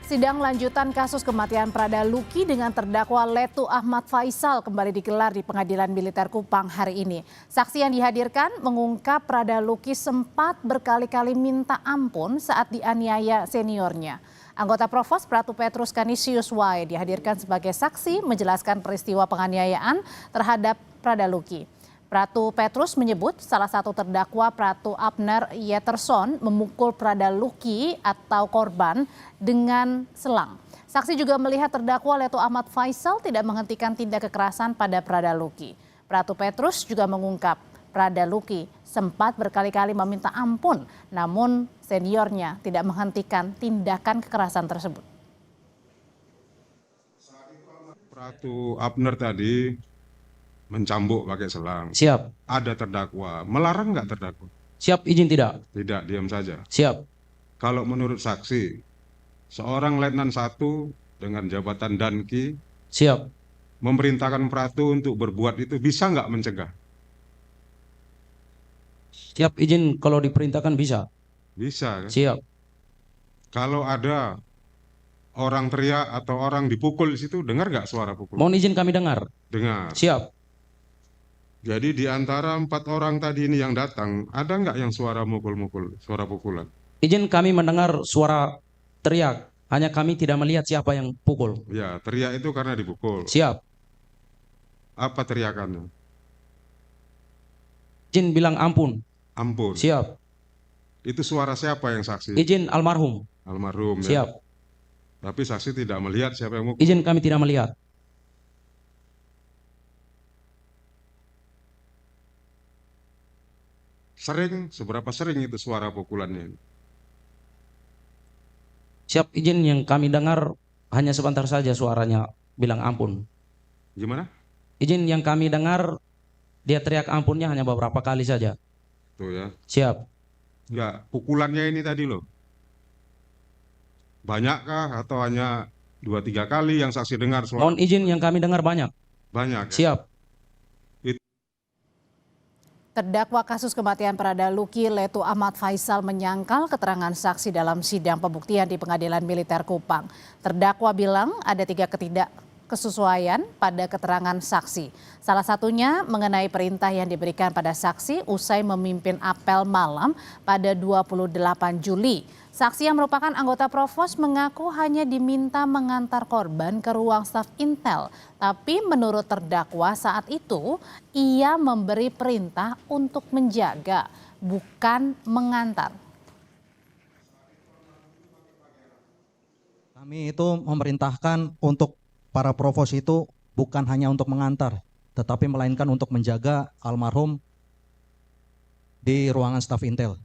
Sidang lanjutan kasus kematian Prada Luki dengan terdakwa Letu Ahmad Faisal kembali digelar di Pengadilan Militer Kupang hari ini. Saksi yang dihadirkan mengungkap Prada Luki sempat berkali-kali minta ampun saat dianiaya seniornya. Anggota Provos Pratu Petrus Canisius Wae dihadirkan sebagai saksi menjelaskan peristiwa penganiayaan terhadap Prada Luki. Pratu Petrus menyebut salah satu terdakwa Pratu Abner Yeterson memukul Prada Luki atau korban dengan selang. Saksi juga melihat terdakwa Letu Ahmad Faisal tidak menghentikan tindak kekerasan pada Prada Luki. Pratu Petrus juga mengungkap Prada Luki sempat berkali-kali meminta ampun, namun seniornya tidak menghentikan tindakan kekerasan tersebut. Pratu Abner tadi mencambuk pakai selang. Siap. Ada terdakwa. Melarang nggak terdakwa? Siap, izin tidak? Tidak, diam saja. Siap. Kalau menurut saksi, seorang Letnan 1 dengan jabatan Danki Siap. memerintahkan Pratu untuk berbuat itu, bisa nggak mencegah? Siap, izin kalau diperintahkan bisa. Bisa kan? Siap. Kalau ada orang teriak atau orang dipukul di situ, dengar nggak suara pukul? Mohon izin kami dengar. Dengar. Siap. Jadi di antara 4 orang tadi ini yang datang, ada nggak yang suara mukul-mukul, suara pukulan? Izin kami mendengar suara teriak. Hanya kami tidak melihat siapa yang pukul. Ya, teriak itu karena dipukul. Siap. Apa teriakannya? Izin bilang ampun. Ampun. Siap. Itu suara siapa yang saksi? Izin almarhum. Almarhum. Siap. Ya. Tapi saksi tidak melihat siapa yang mukul. Izin kami tidak melihat. Seberapa sering itu suara pukulannya? Siap, izin yang kami dengar hanya sebentar saja suaranya bilang ampun. Gimana? Izin yang kami dengar dia teriak ampunnya hanya beberapa kali saja. Tuh ya. Siap. Enggak, pukulannya ini tadi loh. Banyakkah atau hanya 2-3 kali yang saksi dengar suara? Mohon izin yang kami dengar banyak. Banyak. Ya? Siap. Terdakwa kasus kematian Prada Luki Letu Ahmad Faisal menyangkal keterangan saksi dalam sidang pembuktian di Pengadilan Militer Kupang. Terdakwa bilang ada 3 ketidaksesuaian pada keterangan saksi. Salah satunya mengenai perintah yang diberikan pada saksi usai memimpin apel malam pada 28 Juli. Saksi yang merupakan anggota Provos mengaku hanya diminta mengantar korban ke ruang staf Intel. Tapi menurut terdakwa saat itu ia memberi perintah untuk menjaga, bukan mengantar. Kami itu memerintahkan untuk para Provos itu bukan hanya untuk mengantar, tetapi melainkan untuk menjaga almarhum di ruangan staf Intel.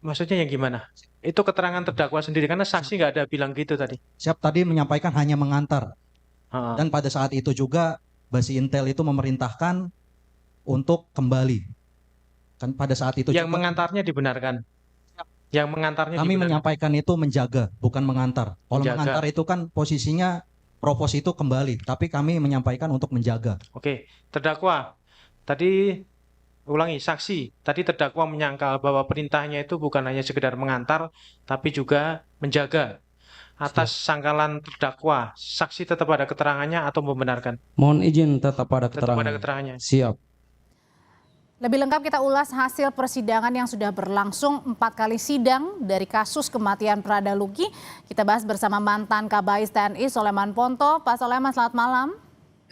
Maksudnya yang gimana? Itu keterangan terdakwa sendiri, karena saksi nggak ada bilang gitu tadi. Siap tadi menyampaikan hanya mengantar. Dan pada saat itu juga Basi Intel itu memerintahkan untuk kembali. Kan pada saat itu yang juga, mengantarnya dibenarkan. Yang mengantarnya kami dibenarkan. menyampaikan itu menjaga, bukan mengantar. Kalau Menjaga. mengantar itu kan posisinya Provos itu kembali, tapi kami menyampaikan untuk menjaga. Oke, terdakwa. Tadi ulangi, saksi. Tadi terdakwa menyangkal bahwa perintahnya itu bukan hanya sekedar mengantar, tapi juga menjaga. Atas sangkalan terdakwa, saksi tetap ada keterangannya atau membenarkan? Mohon izin tetap pada Tetap keterangan. ada keterangannya. Siap. Lebih lengkap kita ulas hasil persidangan yang sudah berlangsung 4 kali sidang dari kasus kematian Prada Luki. Kita bahas bersama mantan Kabais TNI Soleman Ponto. Pak Soleman, selamat malam.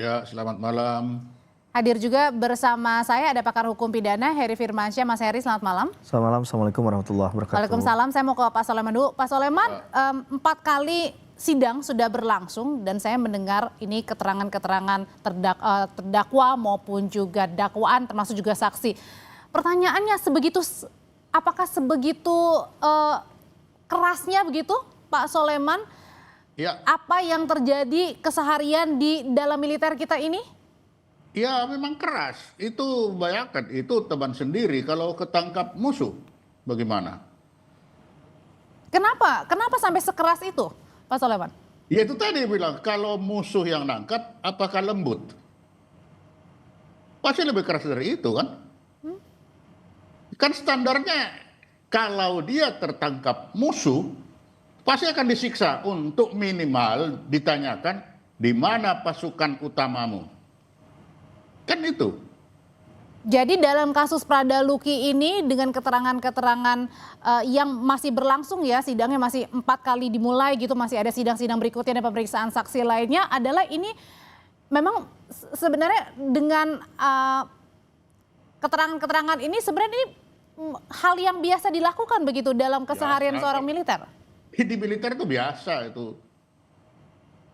Ya, selamat malam. Hadir juga bersama saya ada pakar hukum pidana Heri Firmansyah. Mas Heri, selamat malam. Selamat malam, Assalamualaikum warahmatullahi wabarakatuh. Waalaikumsalam, saya mau ke Pak Soleman dulu. Pak Soleman, 4 kali sidang sudah berlangsung dan saya mendengar ini keterangan-keterangan terdakwa maupun juga dakwaan termasuk juga saksi. Pertanyaannya apakah sebegitu kerasnya begitu Pak Soleman? Ya. Apa yang terjadi keseharian di dalam militer kita ini? Ya, memang keras. Itu bayangkan, itu teman sendiri kalau ketangkap musuh. Bagaimana? Kenapa? Kenapa sampai sekeras itu, Pak Soleman? Ya itu tadi bilang, kalau musuh yang nangkap, apakah lembut? Pasti lebih keras dari itu kan? Kan standarnya kalau dia tertangkap musuh, pasti akan disiksa untuk minimal ditanyakan di mana pasukan utamamu. Kan itu. Jadi dalam kasus Prada Luki ini dengan keterangan-keterangan yang masih berlangsung ya, sidangnya masih 4 kali dimulai gitu, masih ada sidang-sidang berikutnya dan pemeriksaan saksi lainnya, adalah ini memang sebenarnya dengan keterangan-keterangan ini sebenarnya ini hal yang biasa dilakukan begitu dalam keseharian seorang militer. Di militer itu biasa itu.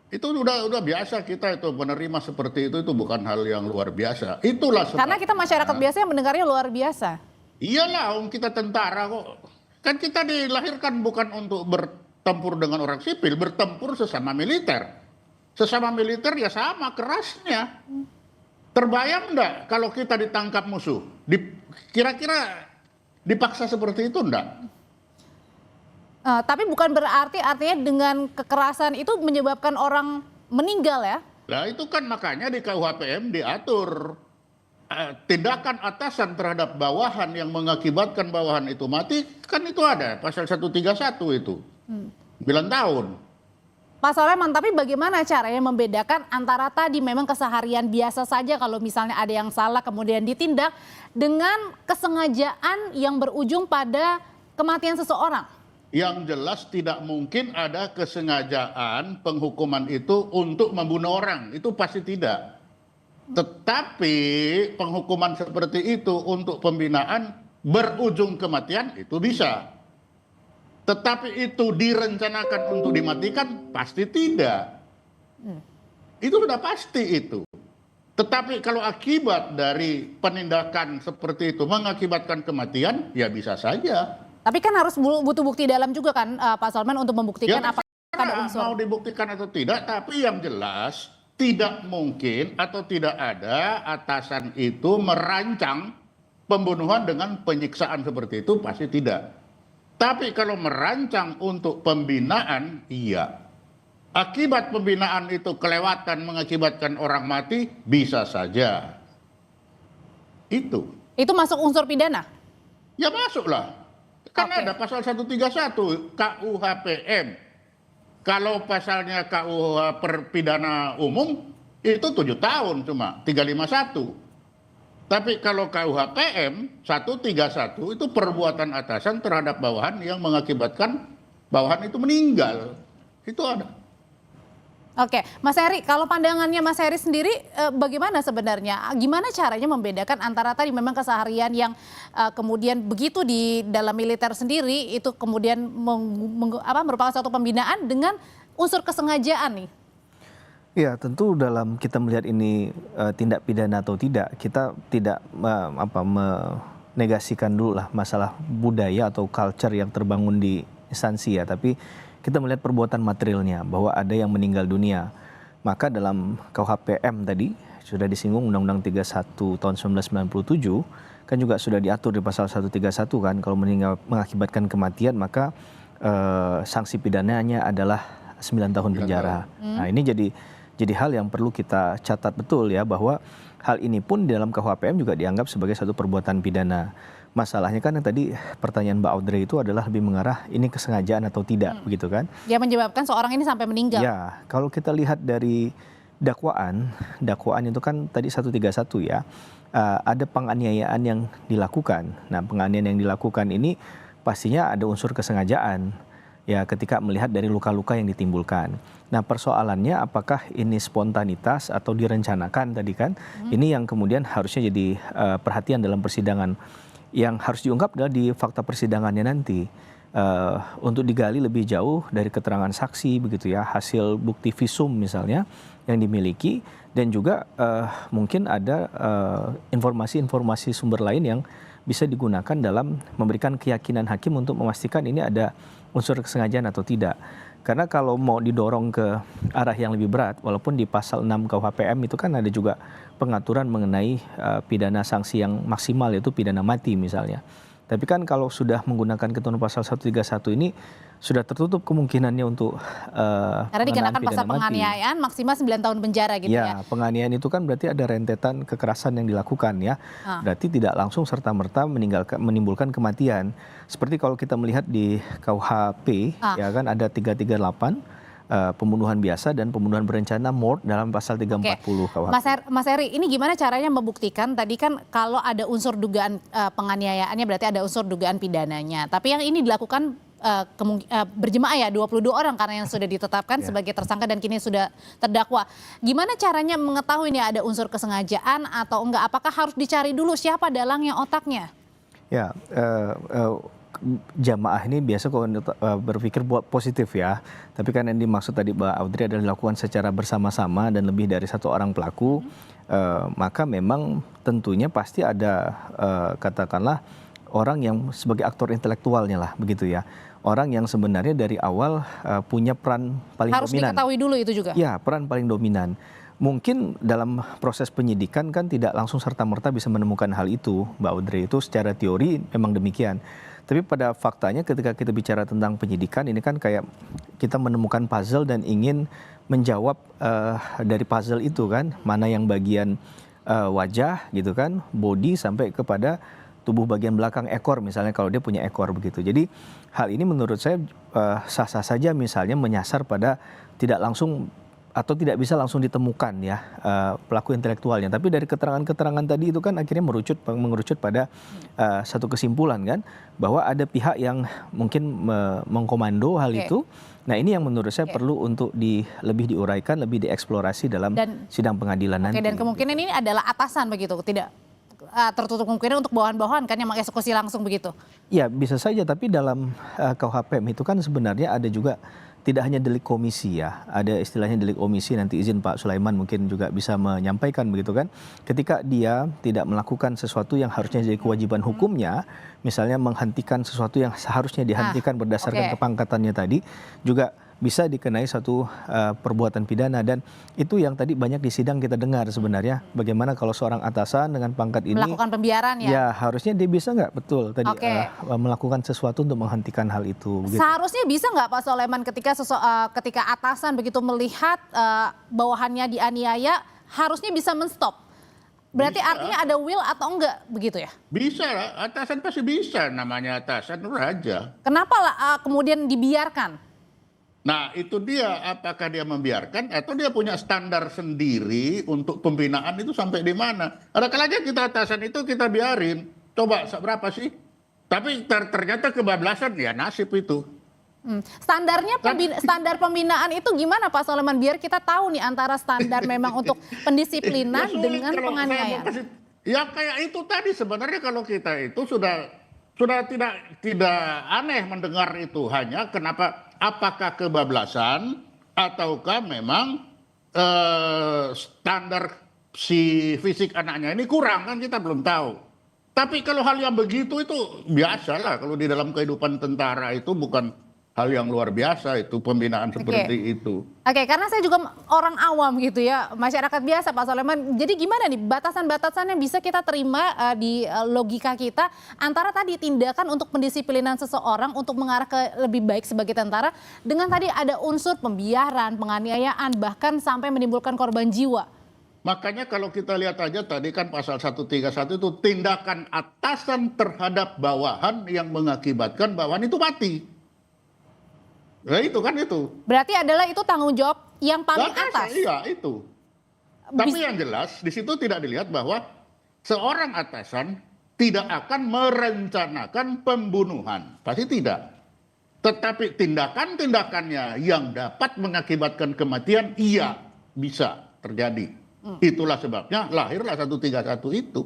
Itu udah biasa kita itu menerima seperti itu bukan hal yang luar biasa. Itulah sebabnya. Karena kita masyarakat biasa yang mendengarnya luar biasa. Iyalah, kita tentara kok. Kan kita dilahirkan bukan untuk bertempur dengan orang sipil, bertempur sesama militer. Sesama militer ya sama kerasnya. Terbayang enggak kalau kita ditangkap musuh? Kira-kira dipaksa seperti itu enggak? Tapi bukan berarti artinya dengan kekerasan itu menyebabkan orang meninggal ya? Nah itu kan makanya di KUHPM diatur tindakan atasan terhadap bawahan yang mengakibatkan bawahan itu mati, kan itu ada pasal 131 itu 9 tahun. Pak Soleman, tapi bagaimana caranya membedakan antara tadi memang keseharian biasa saja kalau misalnya ada yang salah kemudian ditindak dengan kesengajaan yang berujung pada kematian seseorang? Yang jelas tidak mungkin ada kesengajaan penghukuman itu untuk membunuh orang, itu pasti tidak. Tetapi penghukuman seperti itu untuk pembinaan berujung kematian itu bisa. Tetapi itu direncanakan untuk dimatikan pasti tidak. Itu sudah pasti itu. Tetapi kalau akibat dari penindakan seperti itu mengakibatkan kematian, ya bisa saja. Tapi kan harus butuh bukti dalam juga kan Pak Soleman untuk membuktikan Ya, apakah ada unsur. mau dibuktikan atau tidak, tapi yang jelas tidak mungkin atau tidak ada atasan itu merancang pembunuhan dengan penyiksaan seperti itu, pasti tidak. Tapi kalau merancang untuk pembinaan, iya. Akibat pembinaan itu kelewatan mengakibatkan orang mati, bisa saja. Itu. Itu masuk unsur pidana? Ya masuklah. Kan Oke. ada pasal 131 KUHPM. Kalau pasalnya KUH Perpidana Umum itu 7 tahun cuma 351. Tapi kalau KUHPM 131 itu perbuatan atasan terhadap bawahan yang mengakibatkan bawahan itu meninggal. Itu ada. Oke, Mas Heri, kalau pandangannya Mas Heri sendiri bagaimana sebenarnya? Gimana caranya membedakan antara tadi memang keseharian yang kemudian begitu di dalam militer sendiri itu kemudian merupakan suatu pembinaan dengan unsur kesengajaan nih? Ya, tentu dalam kita melihat ini tindak pidana atau tidak, kita tidak menegasikan dulu lah masalah budaya atau culture yang terbangun di instansi ya, tapi kita melihat perbuatan materialnya bahwa ada yang meninggal dunia. Maka dalam KUHPM tadi sudah disinggung Undang-Undang 31 tahun 1997 kan juga sudah diatur di pasal 131 kan, kalau meninggal mengakibatkan kematian maka sanksi pidananya adalah 9 tahun penjara. Nah, ini jadi hal yang perlu kita catat betul ya, bahwa hal ini pun di dalam KUHPM juga dianggap sebagai satu perbuatan pidana. Masalahnya kan yang tadi pertanyaan Mbak Audrey itu adalah lebih mengarah ini kesengajaan atau tidak, begitu kan? Dia menyebabkan seorang ini sampai meninggal. Ya, kalau kita lihat dari dakwaan itu kan tadi 131 ya, ada penganiayaan yang dilakukan. Nah, penganiayaan yang dilakukan ini pastinya ada unsur kesengajaan ya ketika melihat dari luka-luka yang ditimbulkan. Nah, persoalannya apakah ini spontanitas atau direncanakan tadi kan? Ini yang kemudian harusnya jadi perhatian dalam persidangan. Yang harus diungkap adalah di fakta persidangannya nanti untuk digali lebih jauh dari keterangan saksi begitu ya, hasil bukti visum misalnya yang dimiliki, dan juga mungkin ada informasi-informasi sumber lain yang bisa digunakan dalam memberikan keyakinan hakim untuk memastikan ini ada unsur kesengajaan atau tidak. Karena kalau mau didorong ke arah yang lebih berat, walaupun di pasal 6 KUHPM itu kan ada juga pengaturan mengenai pidana sanksi yang maksimal, yaitu pidana mati misalnya. Tapi kan kalau sudah menggunakan ketentuan pasal 131 ini sudah tertutup kemungkinannya untuk Karena dikenakan pasal pidana mati. penganiayaan maksimal 9 tahun penjara gitu ya. Ya, penganiayaan itu kan berarti ada rentetan kekerasan yang dilakukan ya. Berarti tidak langsung serta-merta menimbulkan kematian. Seperti kalau kita melihat di KUHP ya kan ada 338 pembunuhan biasa dan pembunuhan berencana mort dalam pasal 340 KUHP. Mas Heri, ini gimana caranya membuktikan tadi kan kalau ada unsur dugaan penganiayaannya berarti ada unsur dugaan pidananya. Tapi yang ini dilakukan berjemaah ya 22 orang karena yang sudah ditetapkan sebagai tersangka dan kini sudah terdakwa. Gimana caranya mengetahui ini ada unsur kesengajaan atau enggak? Apakah harus dicari dulu siapa dalangnya, otaknya? Ya, jamaah ini biasa kalau berpikir buat positif ya. Tapi kan yang dimaksud tadi Mbak Audrey adalah dilakukan secara bersama-sama dan lebih dari satu orang pelaku. Maka memang tentunya pasti ada katakanlah orang yang sebagai aktor intelektualnya lah begitu ya. Orang yang sebenarnya dari awal punya peran paling Harus dominan. diketahui dulu itu juga? Ya, peran paling dominan. Mungkin dalam proses penyidikan kan tidak langsung serta-merta bisa menemukan hal itu, Mbak Audrey. Itu secara teori memang demikian. Tapi pada faktanya ketika kita bicara tentang penyidikan ini kan kayak kita menemukan puzzle dan ingin menjawab dari puzzle itu kan mana yang bagian wajah gitu kan, body sampai kepada tubuh bagian belakang ekor misalnya kalau dia punya ekor begitu. Jadi hal ini menurut saya sah-sah saja misalnya menyasar pada tidak langsung atau tidak bisa langsung ditemukan ya pelaku intelektualnya. Tapi dari keterangan-keterangan tadi itu kan akhirnya mengerucut pada satu kesimpulan kan bahwa ada pihak yang mungkin mengkomando hal itu. Nah ini yang menurut saya perlu untuk lebih diuraikan, lebih dieksplorasi dalam sidang pengadilan nanti. Dan kemungkinan ini adalah atasan begitu, tidak tertutup kemungkinan untuk bawahan-bawahan kan yang mengeksekusi langsung begitu? Ya bisa saja, tapi dalam KUHP itu kan sebenarnya ada juga tidak hanya delik komisi ya, ada istilahnya delik omisi, nanti izin Pak Sulaiman mungkin juga bisa menyampaikan begitu kan. Ketika dia tidak melakukan sesuatu yang harusnya jadi kewajiban hukumnya, misalnya menghentikan sesuatu yang seharusnya dihentikan berdasarkan kepangkatannya tadi, juga bisa dikenai satu perbuatan pidana. Dan itu yang tadi banyak di sidang kita dengar sebenarnya, bagaimana kalau seorang atasan dengan pangkat ini melakukan pembiaran ya? Ya harusnya dia bisa nggak betul tadi melakukan sesuatu untuk menghentikan hal itu begitu. Seharusnya bisa nggak Pak Sulaiman ketika atasan begitu melihat bawahannya dianiaya harusnya bisa menstop? Berarti bisa. Artinya ada will atau enggak begitu ya? Bisa lah, atasan pasti bisa, namanya atasan raja. Kenapa kemudian dibiarkan? Nah itu dia, apakah dia membiarkan atau dia punya standar sendiri untuk pembinaan itu sampai di mana. Ada kalanya kita atasan itu kita biarin, coba berapa sih? Tapi ternyata kebablasan ya nasib itu. Standar pembinaan itu gimana Pak Sulaiman? Biar kita tahu nih antara standar memang untuk pendisiplinan ya dengan penganiayaan. Ya kayak itu tadi sebenarnya kalau kita itu sudah tidak aneh mendengar itu, hanya kenapa apakah kebablasan ataukah memang standar si fisik anaknya ini kurang kan kita belum tahu. Tapi kalau hal yang begitu itu biasalah, kalau di dalam kehidupan tentara itu bukan hal yang luar biasa itu pembinaan seperti itu. Oke, karena saya juga orang awam gitu ya, masyarakat biasa Pak Sulaiman. Jadi gimana nih batasan-batasan yang bisa kita terima di logika kita antara tadi tindakan untuk pendisiplinan seseorang untuk mengarah ke lebih baik sebagai tentara dengan tadi ada unsur pembiaran, penganiayaan, bahkan sampai menimbulkan korban jiwa. Makanya kalau kita lihat aja tadi kan pasal 131 itu tindakan atasan terhadap bawahan yang mengakibatkan bawahan itu mati. Nah itu kan itu. Berarti adalah itu tanggung jawab yang paling atas. Iya itu. Tapi yang jelas di situ tidak dilihat bahwa seorang atasan tidak akan merencanakan pembunuhan. Pasti tidak. Tetapi tindakan-tindakannya yang dapat mengakibatkan kematian iya bisa terjadi. Itulah sebabnya lahirlah 131 itu.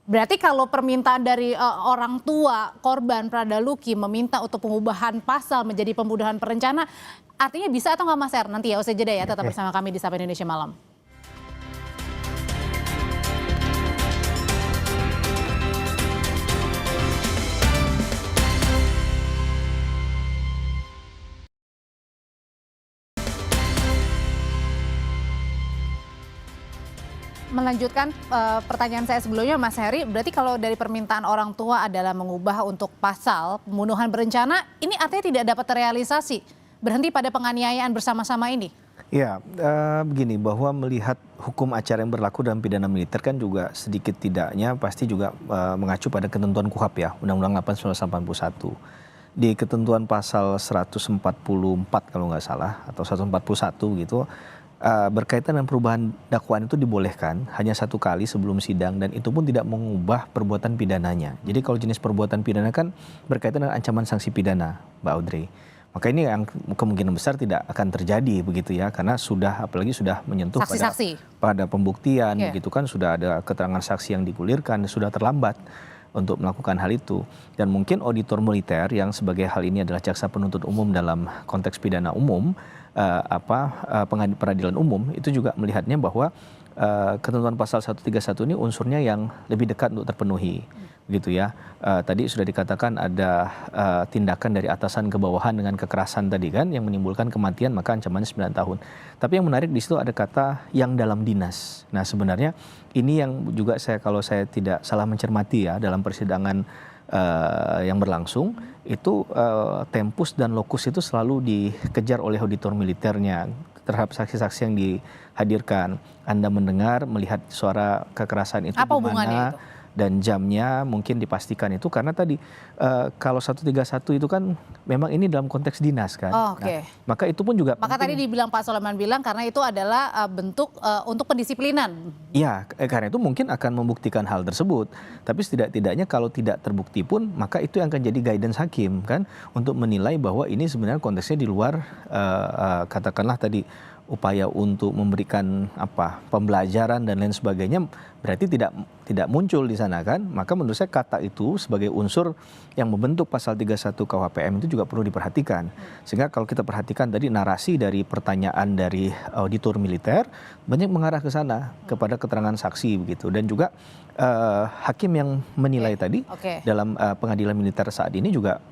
Berarti kalau permintaan dari orang tua korban Prada Luki meminta untuk pengubahan pasal menjadi pembunuhan berencana, artinya bisa atau nggak Mas Er? Nanti ya usai jeda ya, tetap bersama kami di Sapa Indonesia Malam. melanjutkan pertanyaan saya sebelumnya, Mas Heri, berarti kalau dari permintaan orang tua adalah mengubah untuk pasal pembunuhan berencana, ini artinya tidak dapat terrealisasi, berhenti pada penganiayaan bersama-sama ini? Ya, begini, bahwa melihat hukum acara yang berlaku dalam pidana militer kan juga sedikit tidaknya pasti juga mengacu pada ketentuan KUHP ya, Undang-Undang 8 1981. Di ketentuan pasal 144 kalau nggak salah, atau 141 gitu, berkaitan dengan perubahan dakwaan itu dibolehkan hanya 1 kali sebelum sidang dan itu pun tidak mengubah perbuatan pidananya. Jadi kalau jenis perbuatan pidana kan berkaitan dengan ancaman sanksi pidana, Mbak Audrey. Maka ini yang kemungkinan besar tidak akan terjadi begitu ya, karena sudah apalagi sudah menyentuh pada pembuktian begitu kan, sudah ada keterangan saksi yang digulirkan, sudah terlambat untuk melakukan hal itu. Dan mungkin auditor militer yang sebagai hal ini adalah jaksa penuntut umum dalam konteks pidana umum, peradilan umum itu juga melihatnya bahwa ketentuan pasal 131 ini unsurnya yang lebih dekat untuk terpenuhi gitu ya. Tadi sudah dikatakan ada tindakan dari atasan ke bawahan dengan kekerasan tadi kan yang menimbulkan kematian, maka ancamannya 9 tahun. Tapi yang menarik di situ ada kata yang dalam dinas. Nah, sebenarnya ini yang juga kalau saya tidak salah mencermati ya dalam persidangan yang berlangsung itu tempus dan lokus itu selalu dikejar oleh auditor militernya terhadap saksi-saksi yang dihadirkan. Anda mendengar, melihat suara kekerasan itu apa di hubungannya mana itu? Dan jamnya mungkin dipastikan itu karena tadi kalau 131 itu kan memang ini dalam konteks dinas kan. Oh, oke. Nah, maka itu pun juga Maka tadi dibilang Pak Soleman bilang karena itu adalah bentuk untuk pendisiplinan. ya, karena itu mungkin akan membuktikan hal tersebut. Tapi setidak-tidaknya kalau tidak terbukti pun, maka itu yang akan jadi guidance hakim kan untuk menilai bahwa ini sebenarnya konteksnya di luar katakanlah tadi upaya untuk memberikan pembelajaran dan lain sebagainya, berarti tidak muncul di sana kan. Maka menurut saya kata itu sebagai unsur yang membentuk pasal 31 KUHPM itu juga perlu diperhatikan. Sehingga kalau kita perhatikan tadi narasi dari pertanyaan dari auditor militer banyak mengarah ke sana kepada keterangan saksi begitu. Dan juga hakim yang menilai tadi dalam pengadilan militer saat ini juga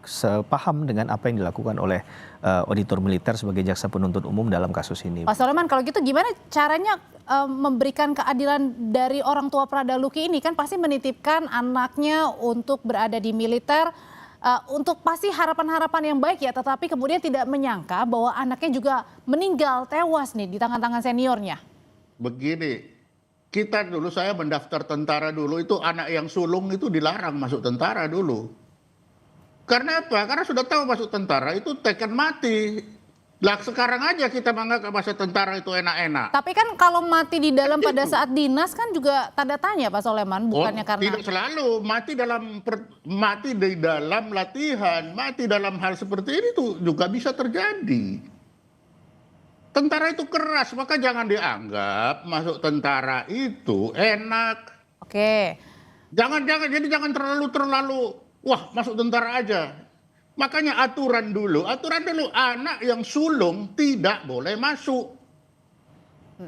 sepaham dengan apa yang dilakukan oleh auditor militer sebagai jaksa penuntut umum dalam kasus ini. Pak Soleman, kalau gitu gimana caranya memberikan keadilan dari orang tua Prada Luki ini? Kan pasti menitipkan anaknya untuk berada di militer, untuk pasti harapan-harapan yang baik ya, tetapi kemudian tidak menyangka bahwa anaknya juga meninggal tewas nih di tangan-tangan seniornya. Begini, kita dulu saya mendaftar tentara dulu itu anak yang sulung itu dilarang masuk tentara dulu. Karena apa? Karena sudah tahu masuk tentara itu teken mati. Lah sekarang aja kita menganggap masuk tentara itu enak-enak. Tapi kan kalau mati di dalam pada saat dinas kan juga tanda tanya Pak Soleman, bukannya karena... Tidak selalu, mati di dalam latihan, mati dalam hal seperti ini tuh juga bisa terjadi. Tentara itu keras, maka jangan dianggap masuk tentara itu enak. Oke. Jadi jangan terlalu wah masuk tentara aja. Makanya aturan dulu anak yang sulung tidak boleh masuk.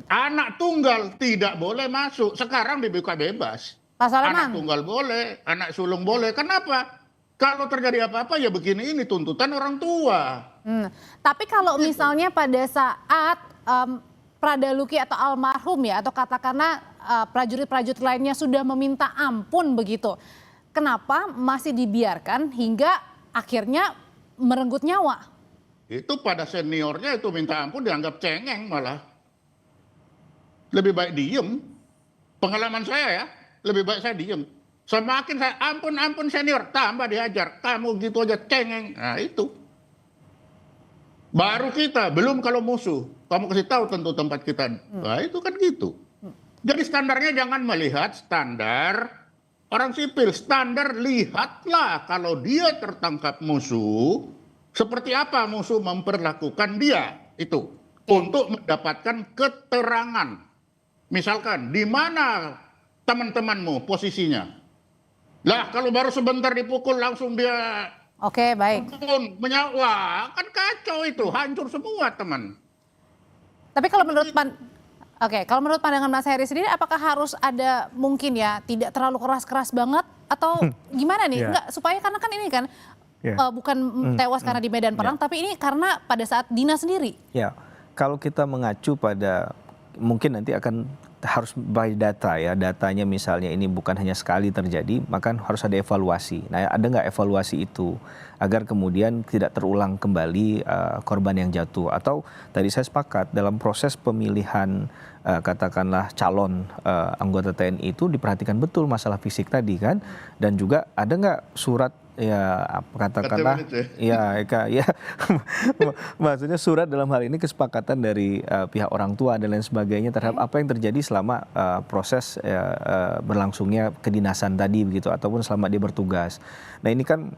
Anak tunggal tidak boleh masuk. Sekarang dibuka bebas. Pak Soleman. Anak tunggal boleh, anak sulung boleh. Kenapa? Kalau terjadi apa-apa ya begini, ini tuntutan orang tua. Tapi kalau misalnya pada saat Prada Luki atau almarhum ya, atau katakanlah prajurit-prajurit lainnya sudah meminta ampun begitu, kenapa masih dibiarkan hingga akhirnya merenggut nyawa? Itu pada seniornya itu minta ampun dianggap cengeng malah. Lebih baik diem. Pengalaman saya ya, lebih baik saya diem. Semakin saya ampun senior, tambah diajar. Kamu gitu aja cengeng. Nah itu. Baru kita, belum kalau musuh. Kamu kasih tahu tentu tempat kita. Nah itu kan gitu. Jadi standarnya jangan melihat standar orang sipil, standar lihatlah kalau dia tertangkap musuh, seperti apa musuh memperlakukan dia itu untuk mendapatkan keterangan. Misalkan di mana teman-temanmu posisinya? Lah kalau baru sebentar dipukul langsung dia baik. Menyawa, kan kacau itu, hancur semua teman. Tapi kalau menurut pandangan Mas Heri sendiri, apakah harus ada mungkin ya tidak terlalu keras-keras banget atau gimana nih? Enggak, supaya karena kan ini kan bukan tewas karena di medan perang, tapi ini karena pada saat dinas sendiri. Ya, kalau kita mengacu pada mungkin nanti akan harus by data ya, datanya misalnya ini bukan hanya sekali terjadi, maka harus ada evaluasi. Nah, ada nggak evaluasi itu agar kemudian tidak terulang kembali korban yang jatuh? Atau tadi saya sepakat dalam proses pemilihan katakanlah calon anggota TNI itu diperhatikan betul masalah fisik tadi kan, dan juga ada nggak surat ya katakanlah ya Eka ya maksudnya surat dalam hal ini kesepakatan dari pihak orang tua dan lain sebagainya terhadap apa yang terjadi selama proses berlangsungnya kedinasan tadi begitu ataupun selama dia bertugas. Nah ini kan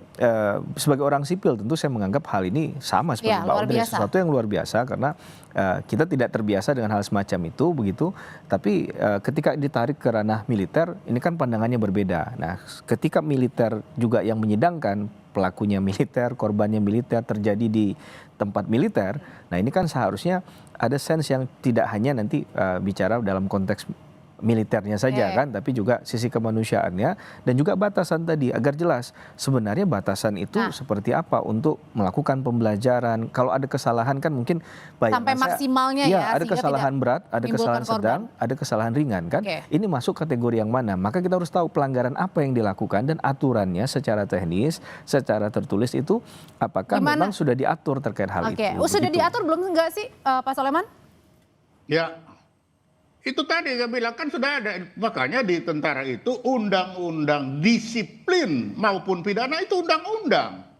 sebagai orang sipil tentu saya menganggap hal ini sama seperti Pak Audrey, sesuatu yang luar biasa karena kita tidak terbiasa dengan hal semacam itu begitu, tapi ketika ditarik ke ranah militer ini kan pandangannya berbeda. Nah ketika militer juga yang menyidangkan, pelakunya militer, korbannya militer, terjadi di tempat militer, nah ini kan seharusnya ada sense yang tidak hanya nanti bicara dalam konteks militernya saja kan, tapi juga sisi kemanusiaannya dan juga batasan tadi agar jelas sebenarnya batasan itu seperti apa untuk melakukan pembelajaran. Kalau ada kesalahan kan mungkin baik sampai maksimalnya ya, ada kesalahan berat, ada kesalahan sedang, ada kesalahan ringan kan. Ini masuk kategori yang mana? Maka kita harus tahu pelanggaran apa yang dilakukan dan aturannya secara teknis, secara tertulis itu apakah memang sudah diatur terkait hal itu. Sudah diatur belum enggak sih Pak Soleman? Ya. Itu tadi saya bilang kan sudah ada, makanya di tentara itu undang-undang disiplin maupun pidana itu undang-undang.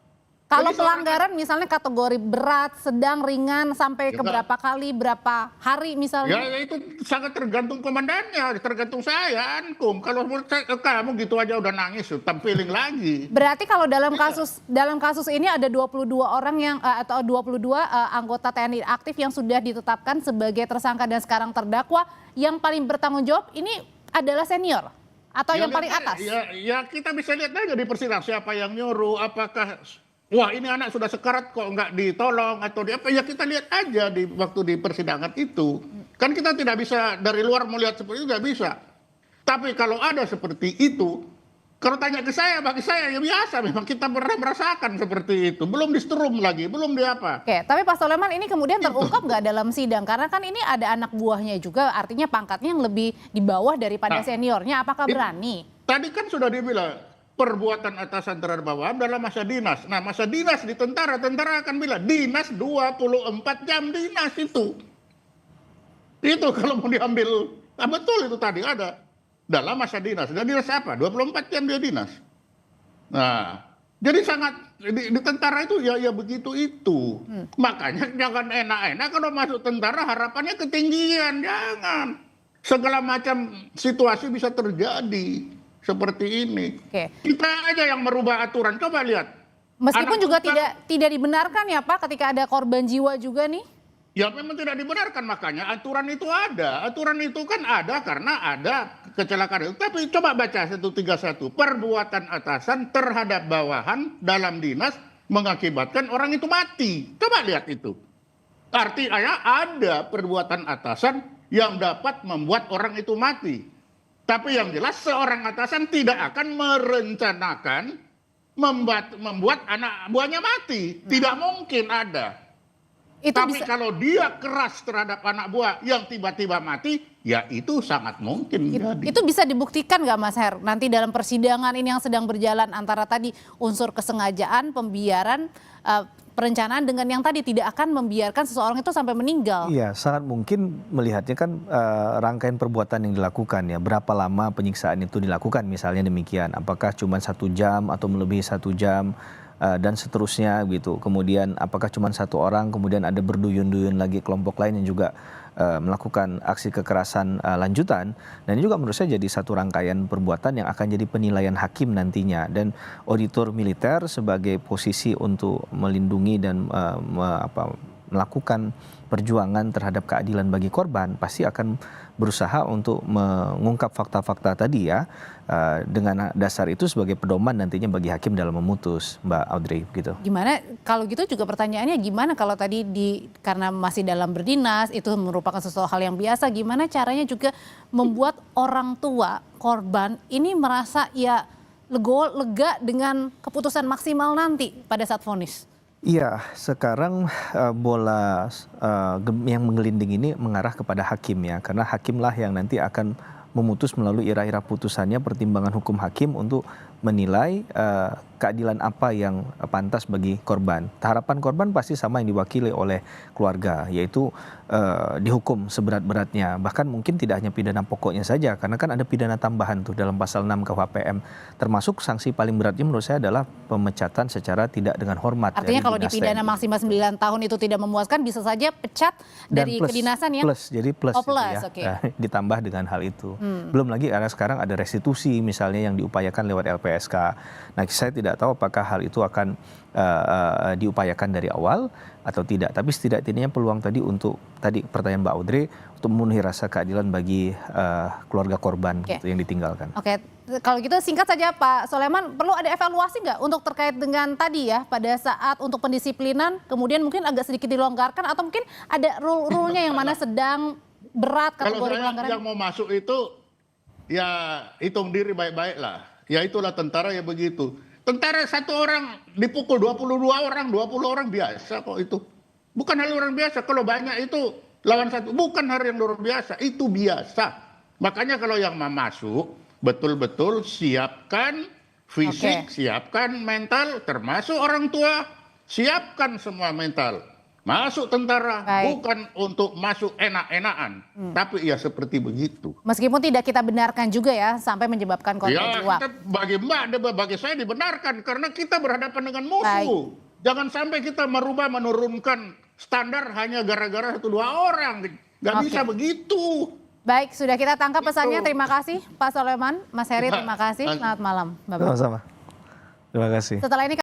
Kalau pelanggaran misalnya kategori berat, sedang, ringan sampai ke berapa kali, berapa hari misalnya? Ya itu sangat tergantung komandannya, tergantung saya, Ankum. Kalau kamu gitu aja udah nangis, tampilin lagi. Berarti kalau dalam kasus ini ada 22 orang yang atau 22 anggota TNI aktif yang sudah ditetapkan sebagai tersangka dan sekarang terdakwa, yang paling bertanggung jawab ini adalah senior atau yang paling atas? Ya kita bisa lihat aja di persidangan siapa yang nyuruh, apakah wah ini anak sudah sekarat kok nggak ditolong atau di apa, ya kita lihat aja di waktu di persidangan itu. Kan kita tidak bisa dari luar melihat seperti itu, nggak bisa. Tapi kalau ada seperti itu, kalau tanya ke saya, bagi saya ya biasa, memang kita pernah merasakan seperti itu. Belum disetrum lagi, belum di apa. Oke, tapi Pak Soleman ini kemudian terungkap nggak dalam sidang? Karena kan ini ada anak buahnya juga, artinya pangkatnya yang lebih di bawah daripada seniornya. Apakah berani? Tadi kan sudah dibilang, perbuatan atasan terhadap bawahan dalam masa dinas. Nah masa dinas di tentara akan bilang, dinas 24 jam dinas itu. Itu kalau mau diambil, betul itu tadi ada. Dalam masa dinas. Dan dinas apa? 24 jam dia dinas. Nah, jadi sangat di tentara itu ya begitu itu. Makanya jangan enak-enak kalau masuk tentara harapannya ketinggian, jangan. Segala macam situasi bisa terjadi seperti ini. Kita aja yang merubah aturan. Coba lihat. Meskipun juga tidak dibenarkan ya Pak ketika ada korban jiwa juga nih. Ya memang tidak dibenarkan, makanya aturan itu ada. Aturan itu kan ada karena ada kecelakaan itu. Tapi coba baca 131. Perbuatan atasan terhadap bawahan dalam dinas mengakibatkan orang itu mati. Coba lihat itu. Artinya ada perbuatan atasan yang dapat membuat orang itu mati. Tapi yang jelas seorang atasan tidak akan merencanakan membuat anak buahnya mati. Tidak mungkin ada. Tapi kalau dia keras terhadap anak buah yang tiba-tiba mati, ya itu sangat mungkin jadi. Itu bisa dibuktikan nggak Mas Her? Nanti dalam persidangan ini yang sedang berjalan antara tadi unsur kesengajaan, pembiaran, perencanaan dengan yang tadi tidak akan membiarkan seseorang itu sampai meninggal. Iya, sangat mungkin melihatnya kan rangkaian perbuatan yang dilakukan ya. Berapa lama penyiksaan itu dilakukan misalnya demikian. Apakah cuma 1 jam atau melebihi 1 jam? Dan seterusnya gitu. Kemudian apakah cuma 1 orang, kemudian ada berduyun-duyun lagi kelompok lain yang juga melakukan aksi kekerasan lanjutan. Dan ini juga menurut saya jadi satu rangkaian perbuatan yang akan jadi penilaian hakim nantinya. Dan auditor militer sebagai posisi untuk melindungi dan melakukan perjuangan terhadap keadilan bagi korban pasti akan berusaha untuk mengungkap fakta-fakta tadi ya, dengan dasar itu sebagai pedoman nantinya bagi hakim dalam memutus, Mbak Audrey gitu. Gimana kalau gitu juga pertanyaannya gimana kalau tadi karena masih dalam berdinas itu merupakan sesuatu hal yang biasa, gimana caranya juga membuat orang tua korban ini merasa ya lega dengan keputusan maksimal nanti pada saat vonis? Iya, sekarang bola yang menggelinding ini mengarah kepada hakim ya, karena hakimlah yang nanti akan memutus melalui ira-ira putusannya, pertimbangan hukum hakim untuk menilai keadilan apa yang pantas bagi korban. Harapan korban pasti sama yang diwakili oleh keluarga, yaitu dihukum seberat-beratnya. Bahkan mungkin tidak hanya pidana pokoknya saja, karena kan ada pidana tambahan tuh dalam pasal 6 KUHPM. Termasuk sanksi paling beratnya menurut saya adalah pemecatan secara tidak dengan hormat. Artinya dari kalau dinas dipidana TNI. maksimal 9 tahun itu tidak memuaskan, bisa saja pecat Dan dari plus, kedinasan ya? jadi plus, Oh, itu plus, ya. oke. Ditambah dengan hal itu. Belum lagi karena sekarang ada restitusi misalnya yang diupayakan lewat LPSK. Nah, saya tidak tahu apakah hal itu akan diupayakan dari awal atau tidak. Tapi setidaknya peluang tadi untuk tadi pertanyaan Mbak Audrey untuk memenuhi rasa keadilan bagi keluarga korban Oke. gitu, yang ditinggalkan. Oke, kalau gitu singkat saja Pak Soleman, perlu ada evaluasi nggak untuk terkait dengan tadi ya, pada saat untuk pendisiplinan, kemudian mungkin agak sedikit dilonggarkan atau mungkin ada rule-nya yang mana sedang berat Kalau kategori saya pelanggaran? yang mau masuk itu, ya hitung diri baik-baik lah. Ya itulah tentara ya begitu. Tentara satu orang dipukul 22 orang, 20 orang biasa kok itu. Bukan hal orang biasa. Kalau banyak itu lawan satu, bukan hal yang luar biasa. Itu biasa. Makanya kalau yang mau masuk, betul-betul siapkan fisik, siapkan mental, termasuk orang tua, siapkan semua mental. Masuk tentara bukan untuk masuk enak-enakan, tapi ya seperti begitu. Meskipun tidak kita benarkan juga ya, sampai menyebabkan korban Ya, jiwa. bagi saya dibenarkan karena kita berhadapan dengan musuh. Jangan sampai kita menurunkan standar hanya gara-gara 1-2 orang. Gak bisa begitu. Baik, sudah kita tangkap pesannya. Terima kasih Pak Soleman, Mas Heri, terima kasih. Selamat malam, Bapak. Sama-sama. Terima kasih. Setelah ini